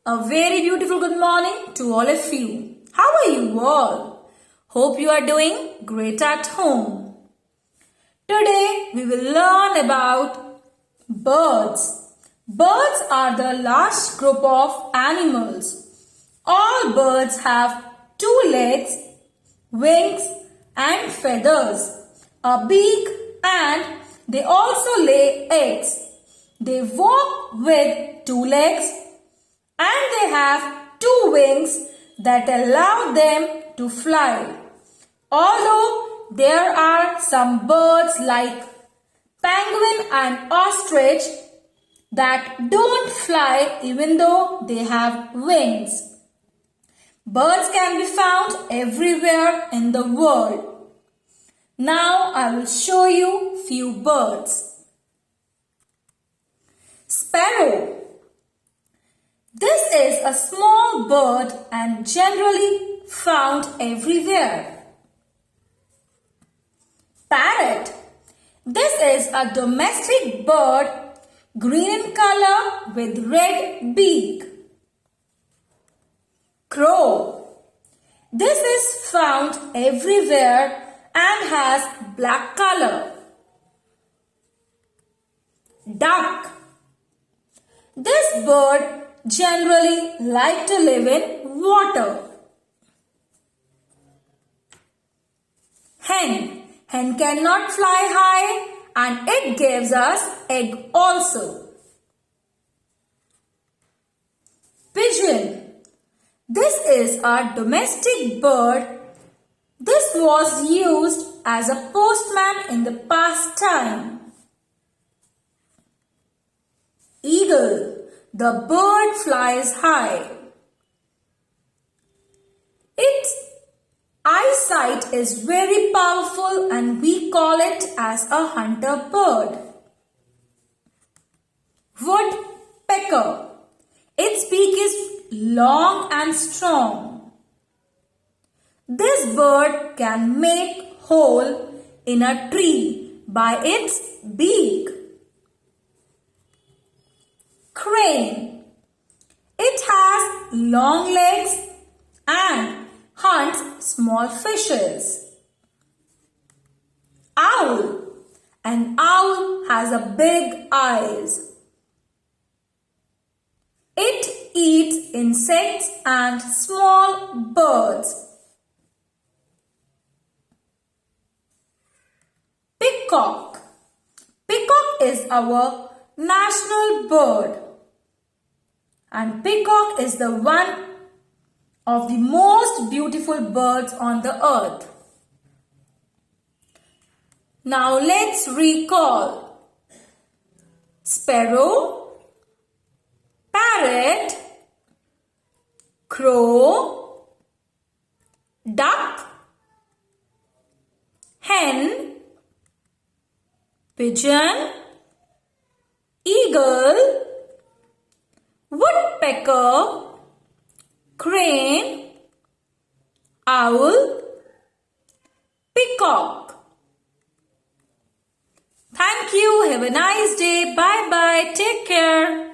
A very beautiful good morning to all of you. How are you all? Hope you are doing great at home. Today we will learn about birds. Birds are the last group of animals. All birds have two legs, wings and feathers, a beak, and they also lay eggs. They walk with two legs and they have two wings that allow them to fly. Although there are some birds like penguin and ostrich that don't fly even though they have wings. Birds can be found everywhere in the world. Now I will show you few birds. Sparrow. This is a small bird and generally found everywhere. Parrot. This is a domestic bird, green in color with red beak. Crow. This is found everywhere and has black color. Duck. This bird generally like to live in water. Hen. Hen cannot fly high and it gives us egg also. Pigeon. This is a domestic bird. This was used as a postman in the past time. Eagle. The bird flies high. Its eyesight is very powerful and we call it as a hunter bird. Woodpecker. Its beak is long and strong. This bird can make hole in a tree by its beak. Crane. It has long legs and hunts small fishes. Owl. An owl has a big eyes. It eats insects and small birds. Peacock. Peacock is our national bird. And peacock is the one of the most beautiful birds on the earth. Now let's recall. Sparrow, parrot, crow, duck, hen, pigeon, eagle, woodpecker, crane, owl, peacock. Thank you. Have a nice day. Bye bye. Take care.